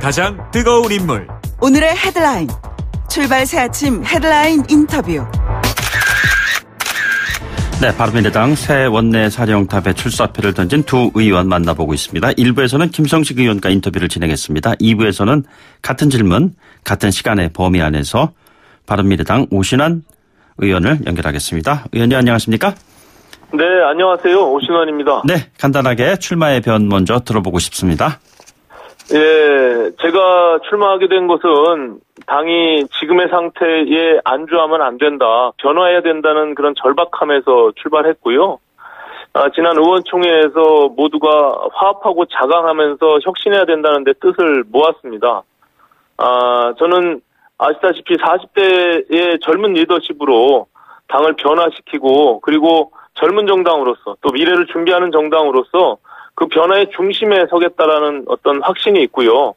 가장 뜨거운 인물. 오늘의 헤드라인. 출발 새 아침 헤드라인 인터뷰. 네, 바른미래당 새 원내 사령탑에 출사표를 던진 두 의원 만나보고 있습니다. 1부에서는 김성식 의원과 인터뷰를 진행했습니다. 2부에서는 같은 질문, 같은 시간의 범위 안에서 바른미래당 오신환 의원을 연결하겠습니다. 의원님 안녕하십니까? 네, 안녕하세요. 오신환입니다. 네, 간단하게 출마의 변 먼저 들어보고 싶습니다. 예, 제가 출마하게 된 것은 당이 지금의 상태에 안주하면 안 된다, 변화해야 된다는 그런 절박함에서 출발했고요. 지난 의원총회에서 모두가 화합하고 자강하면서 혁신해야 된다는 데 뜻을 모았습니다. 저는 아시다시피 40대의 젊은 리더십으로 당을 변화시키고 그리고 젊은 정당으로서 또 미래를 준비하는 정당으로서 그 변화의 중심에 서겠다라는 어떤 확신이 있고요.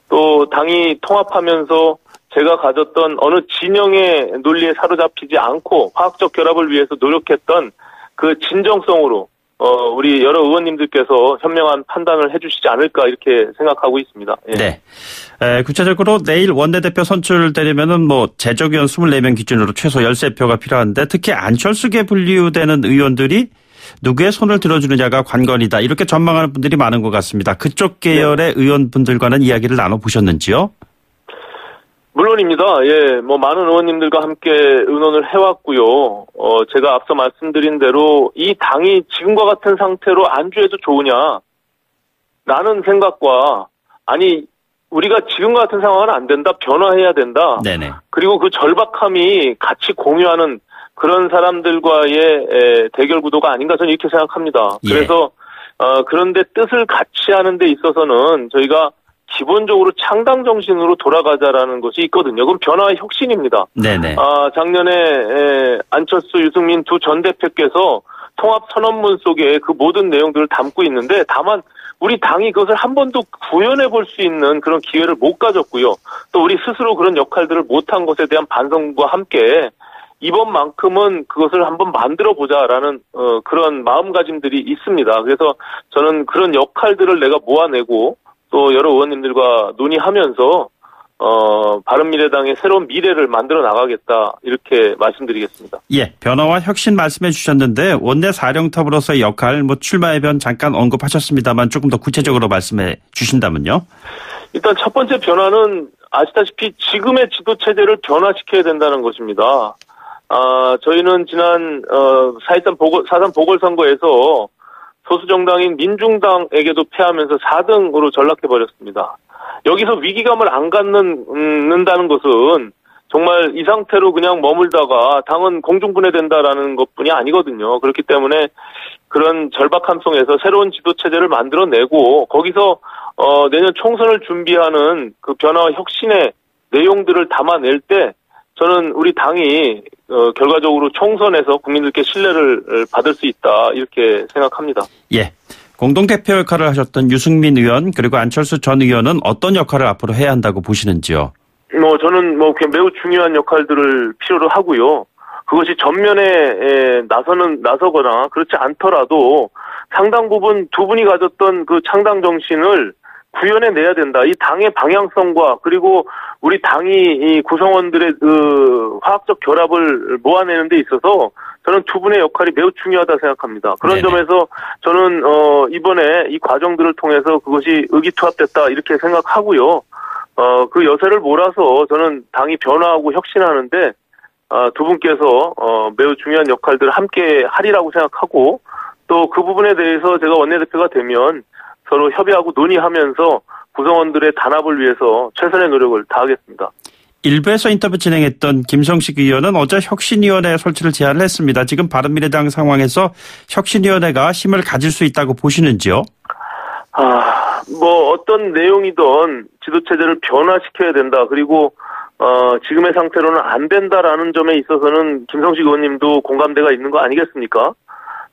또 당이 통합하면서 제가 가졌던 어느 진영의 논리에 사로잡히지 않고 화학적 결합을 위해서 노력했던 그 진정성으로 우리 여러 의원님들께서 현명한 판단을 해주시지 않을까 이렇게 생각하고 있습니다. 예. 네. 구체적으로 내일 원내대표 선출되려면은 재적의원 24명 기준으로 최소 13표가 필요한데 특히 안철수계 분류되는 의원들이 누구의 손을 들어주느냐가 관건이다. 이렇게 전망하는 분들이 많은 것 같습니다. 그쪽 계열의 의원분들과는 이야기를 나눠보셨는지요? 물론입니다. 예, 많은 의원님들과 함께 의논을 해왔고요. 제가 앞서 말씀드린 대로 이 당이 지금과 같은 상태로 안주해도 좋으냐? 라는 생각과, 아니, 우리가 지금과 같은 상황은 안 된다, 변화해야 된다. 네네. 그리고 그 절박함이 같이 공유하는 그런 사람들과의 대결 구도가 아닌가 저는 이렇게 생각합니다. 예. 그래서, 그런데 뜻을 같이 하는 데 있어서는 저희가 기본적으로 창당 정신으로 돌아가자라는 것이 있거든요. 그럼 변화의 혁신입니다. 네네. 작년에 안철수, 유승민 두 전 대표께서 통합 선언문 속에 그 모든 내용들을 담고 있는데 다만 우리 당이 그것을 한 번도 구현해 볼 수 있는 그런 기회를 못 가졌고요. 또 우리 스스로 그런 역할들을 못한 것에 대한 반성과 함께 이번만큼은 그것을 한번 만들어 보자라는 그런 마음가짐들이 있습니다. 그래서 저는 그런 역할들을 내가 모아내고 또 여러 의원님들과 논의하면서 바른미래당의 새로운 미래를 만들어 나가겠다 이렇게 말씀드리겠습니다. 예, 변화와 혁신 말씀해 주셨는데 원내 사령탑으로서의 역할, 출마의 변 잠깐 언급하셨습니다만 조금 더 구체적으로 말씀해 주신다면요. 일단 첫 번째 변화는 아시다시피 지금의 지도체제를 변화시켜야 된다는 것입니다. 저희는 지난 4.3 보궐선거에서 소수정당인 민중당에게도 패하면서 4등으로 전락해버렸습니다. 여기서 위기감을 안 갖는다는 것은 정말 이 상태로 그냥 머물다가 당은 공중분해된다라는 것뿐이 아니거든요. 그렇기 때문에 그런 절박함 속에서 새로운 지도체제를 만들어내고 거기서 내년 총선을 준비하는 그 변화와 혁신의 내용들을 담아낼 때 저는 우리 당이 결과적으로 총선에서 국민들께 신뢰를 받을 수 있다 이렇게 생각합니다. 예, 공동대표 역할을 하셨던 유승민 의원 그리고 안철수 전 의원은 어떤 역할을 앞으로 해야 한다고 보시는지요? 저는 매우 중요한 역할들을 필요로 하고요. 그것이 전면에 나서거나 그렇지 않더라도 상당 부분 두 분이 가졌던 그 창당 정신을 구현해내야 된다. 이 당의 방향성과 그리고 우리 당이 이 구성원들의 그 화학적 결합을 모아내는 데 있어서 저는 두 분의 역할이 매우 중요하다 생각합니다. 그런 네네. 점에서 저는 이번에 이 과정들을 통해서 그것이 의기투합됐다 이렇게 생각하고요. 그 여세를 몰아서 저는 당이 변화하고 혁신하는데 두 분께서 매우 중요한 역할들을 함께 하리라고 생각하고 또 그 부분에 대해서 제가 원내대표가 되면 서로 협의하고 논의하면서 구성원들의 단합을 위해서 최선의 노력을 다하겠습니다. 일부에서 인터뷰 진행했던 김성식 의원은 어제 혁신위원회 설치를 제안을 했습니다. 지금 바른미래당 상황에서 혁신위원회가 힘을 가질 수 있다고 보시는지요? 어떤 내용이든 지도체제를 변화시켜야 된다. 그리고 지금의 상태로는 안 된다라는 점에 있어서는 김성식 의원님도 공감대가 있는 거 아니겠습니까?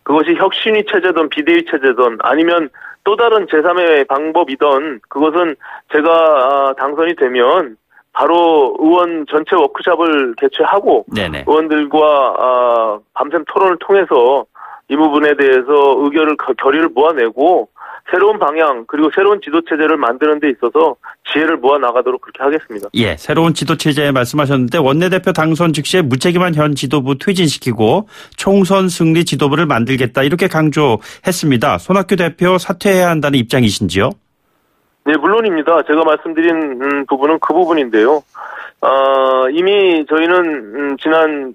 그것이 혁신위 체제든 비대위 체제든 아니면 또 다른 제3의 방법이든 그것은 제가 당선이 되면 바로 의원 전체 워크숍을 개최하고 네네. 의원들과 밤샘 토론을 통해서 이 부분에 대해서 의견을 결의를 모아내고 새로운 방향 그리고 새로운 지도체제를 만드는 데 있어서 지혜를 모아 나가도록 그렇게 하겠습니다. 예, 새로운 지도체제 말씀하셨는데 원내대표 당선 즉시에 무책임한 현 지도부 퇴진시키고 총선 승리 지도부를 만들겠다 이렇게 강조했습니다. 손학규 대표 사퇴해야 한다는 입장이신지요? 네, 물론입니다. 제가 말씀드린 부분은 그 부분인데요. 이미 저희는 지난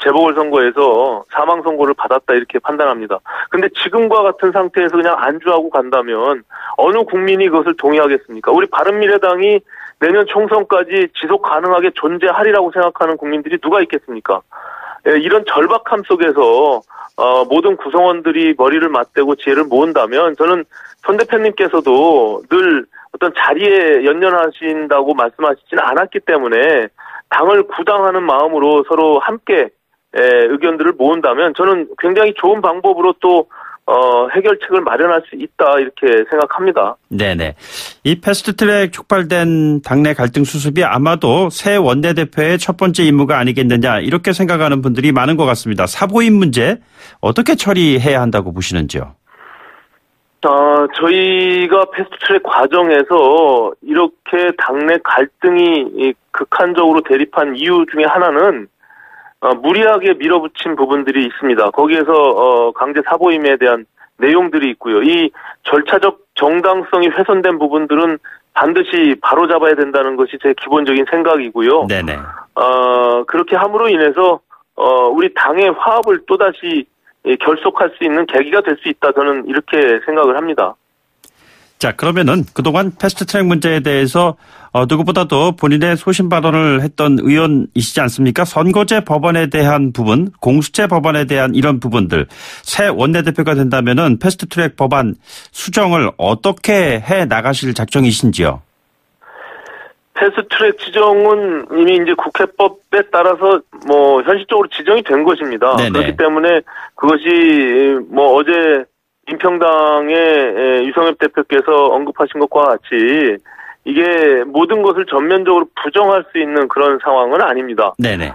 재보궐선거에서 사망선고를 받았다 이렇게 판단합니다. 근데 지금과 같은 상태에서 그냥 안주하고 간다면 어느 국민이 그것을 동의하겠습니까? 우리 바른미래당이 내년 총선까지 지속 가능하게 존재하리라고 생각하는 국민들이 누가 있겠습니까? 이런 절박함 속에서 모든 구성원들이 머리를 맞대고 지혜를 모은다면 저는 선 대표님께서도 늘 어떤 자리에 연연하신다고 말씀하시지는 않았기 때문에 당을 구당하는 마음으로 서로 함께 의견들을 모은다면 저는 굉장히 좋은 방법으로 또 해결책을 마련할 수 있다 이렇게 생각합니다. 네네. 이 패스트트랙 촉발된 당내 갈등 수습이 아마도 새 원내대표의 첫 번째 임무가 아니겠느냐 이렇게 생각하는 분들이 많은 것 같습니다. 사보임 문제 어떻게 처리해야 한다고 보시는지요? 저희가 패스트트랙 과정에서 이렇게 당내 갈등이 극한적으로 대립한 이유 중에 하나는 무리하게 밀어붙인 부분들이 있습니다. 거기에서 강제 사보임에 대한 내용들이 있고요. 이 절차적 정당성이 훼손된 부분들은 반드시 바로잡아야 된다는 것이 제 기본적인 생각이고요. 네네. 그렇게 함으로 인해서 우리 당의 화합을 또다시 결속할 수 있는 계기가 될 수 있다. 저는 이렇게 생각을 합니다. 자, 그러면은 그동안 패스트트랙 문제에 대해서 누구보다도 본인의 소신 발언을 했던 의원이시지 않습니까? 선거제 법안에 대한 부분, 공수처 법안에 대한 이런 부분들, 새 원내대표가 된다면은 패스트트랙 법안 수정을 어떻게 해 나가실 작정이신지요? 패스트트랙 지정은 이미 이제 국회법에 따라서 현실적으로 지정이 된 것입니다. 네네. 그렇기 때문에 그것이 어제 민평당의 유성엽 대표께서 언급하신 것과 같이 이게 모든 것을 전면적으로 부정할 수 있는 그런 상황은 아닙니다. 네네.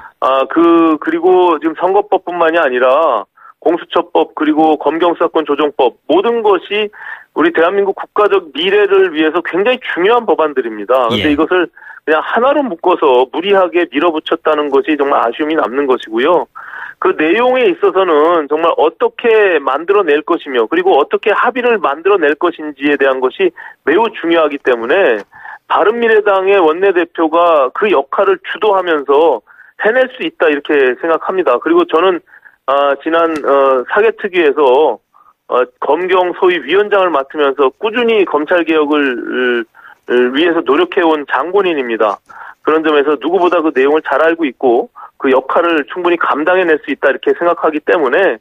그리고 지금 선거법뿐만이 아니라 공수처법 그리고 검경수사권 조정법 모든 것이 우리 대한민국 국가적 미래를 위해서 굉장히 중요한 법안들입니다. 그런데 예. 이것을 그냥 하나로 묶어서 무리하게 밀어붙였다는 것이 정말 아쉬움이 남는 것이고요. 그 내용에 있어서는 정말 어떻게 만들어낼 것이며 그리고 어떻게 합의를 만들어낼 것인지에 대한 것이 매우 중요하기 때문에 바른미래당의 원내대표가 그 역할을 주도하면서 해낼 수 있다 이렇게 생각합니다. 그리고 저는 지난 사개특위에서 검경 소위 위원장을 맡으면서 꾸준히 검찰개혁을 위해서 노력해온 장본인입니다. 그런 점에서 누구보다 그 내용을 잘 알고 있고 그 역할을 충분히 감당해낼 수 있다 이렇게 생각하기 때문에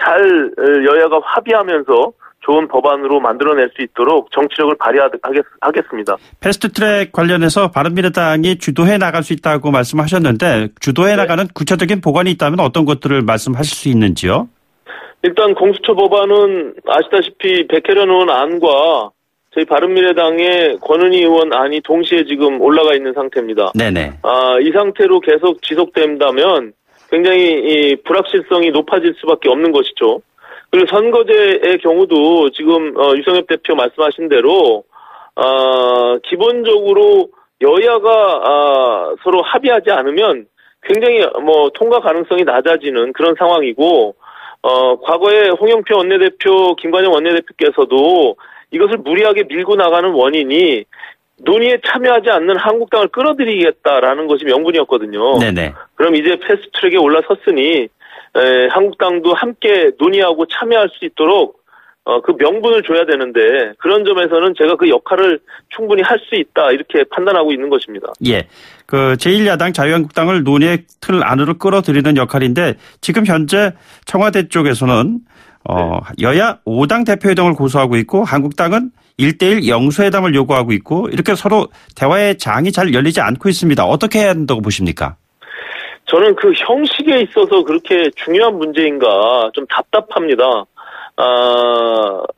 잘 여야가 합의하면서 좋은 법안으로 만들어낼 수 있도록 정치력을 발휘하겠습니다. 패스트트랙 관련해서 바른미래당이 주도해 나갈 수 있다고 말씀하셨는데 주도해 나가는 구체적인 보관이 있다면 어떤 것들을 말씀하실 수 있는지요? 일단 공수처 법안은 아시다시피 백혜련 의원 안과 저희 바른미래당의 권은희 의원 안이 동시에 지금 올라가 있는 상태입니다. 네네. 이 상태로 계속 지속된다면 굉장히 불확실성이 높아질 수밖에 없는 것이죠. 그리고 선거제의 경우도 지금 유성엽 대표 말씀하신 대로 기본적으로 여야가 서로 합의하지 않으면 굉장히 통과 가능성이 낮아지는 그런 상황이고 과거에 홍영표 원내대표, 김관영 원내대표께서도 이것을 무리하게 밀고 나가는 원인이 논의에 참여하지 않는 한국당을 끌어들이겠다라는 것이 명분이었거든요. 네네. 그럼 이제 패스트트랙에 올라섰으니 한국당도 함께 논의하고 참여할 수 있도록 그 명분을 줘야 되는데 그런 점에서는 제가 그 역할을 충분히 할 수 있다 이렇게 판단하고 있는 것입니다. 예, 그 제1야당 자유한국당을 논의의 틀 안으로 끌어들이는 역할인데 지금 현재 청와대 쪽에서는 여야 5당 대표회담을 고수하고 있고 한국당은 1대1 영수회담을 요구하고 있고 이렇게 서로 대화의 장이 잘 열리지 않고 있습니다. 어떻게 해야 한다고 보십니까? 저는 그 형식에 있어서 그렇게 중요한 문제인가 좀 답답합니다.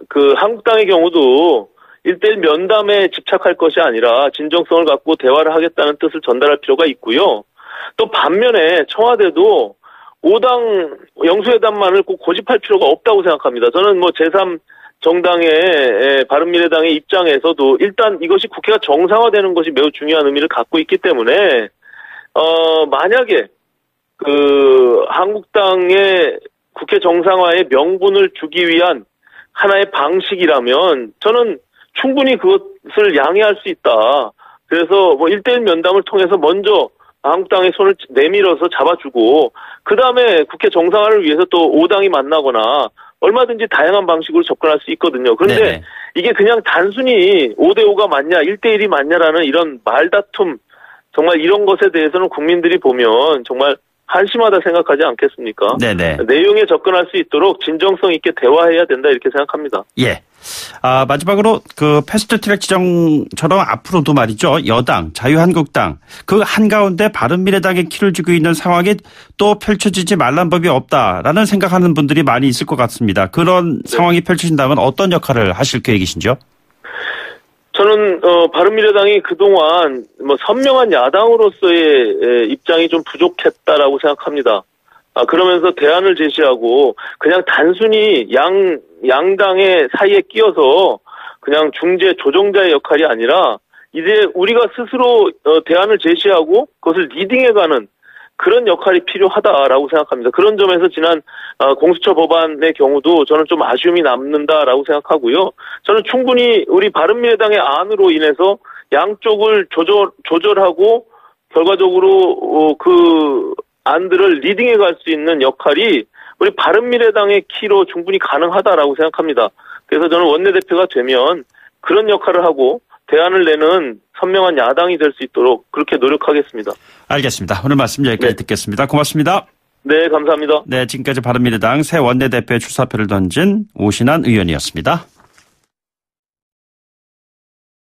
그 한국당의 경우도 1대1 면담에 집착할 것이 아니라 진정성을 갖고 대화를 하겠다는 뜻을 전달할 필요가 있고요. 또 반면에 청와대도 5당 영수회담만을 꼭 고집할 필요가 없다고 생각합니다. 저는 제3 정당의 바른미래당의 입장에서도 일단 이것이 국회가 정상화되는 것이 매우 중요한 의미를 갖고 있기 때문에 만약에 한국당의 국회 정상화의 명분을 주기 위한 하나의 방식이라면 저는 충분히 그것을 양해할 수 있다. 그래서 1대1 면담을 통해서 먼저 한국당의 손을 내밀어서 잡아주고 그 다음에 국회 정상화를 위해서 또 5당이 만나거나 얼마든지 다양한 방식으로 접근할 수 있거든요. 그런데 네네. 이게 그냥 단순히 5대5가 맞냐 1대1이 맞냐라는 이런 말다툼 정말 이런 것에 대해서는 국민들이 보면 정말 한심하다 생각하지 않겠습니까? 네네. 내용에 접근할 수 있도록 진정성 있게 대화해야 된다 이렇게 생각합니다. 예. 마지막으로 패스트트랙 지정처럼 앞으로도 말이죠. 여당, 자유한국당 그 한가운데 바른미래당에 키를 쥐고 있는 상황이 또 펼쳐지지 말란 법이 없다라는 생각하는 분들이 많이 있을 것 같습니다. 그런 상황이 펼쳐진다면 어떤 역할을 하실 계획이신지요? 저는 바른미래당이 그동안 선명한 야당으로서의 입장이 좀 부족했다라고 생각합니다. 그러면서 대안을 제시하고 그냥 단순히 양당의 사이에 끼어서 그냥 중재 조정자의 역할이 아니라 이제 우리가 스스로 대안을 제시하고 그것을 리딩해가는 그런 역할이 필요하다라고 생각합니다. 그런 점에서 지난 공수처 법안의 경우도 저는 좀 아쉬움이 남는다라고 생각하고요. 저는 충분히 우리 바른미래당의 안으로 인해서 양쪽을 조절하고 결과적으로 그 안들을 리딩해 갈 수 있는 역할이 우리 바른미래당의 키로 충분히 가능하다라고 생각합니다. 그래서 저는 원내대표가 되면 그런 역할을 하고 대안을 내는 선명한 야당이 될 수 있도록 그렇게 노력하겠습니다. 알겠습니다. 오늘 말씀 여기까지 듣겠습니다. 고맙습니다. 네, 감사합니다. 네, 지금까지 바른미래당 새 원내대표의 출사표를 던진 오신환 의원이었습니다.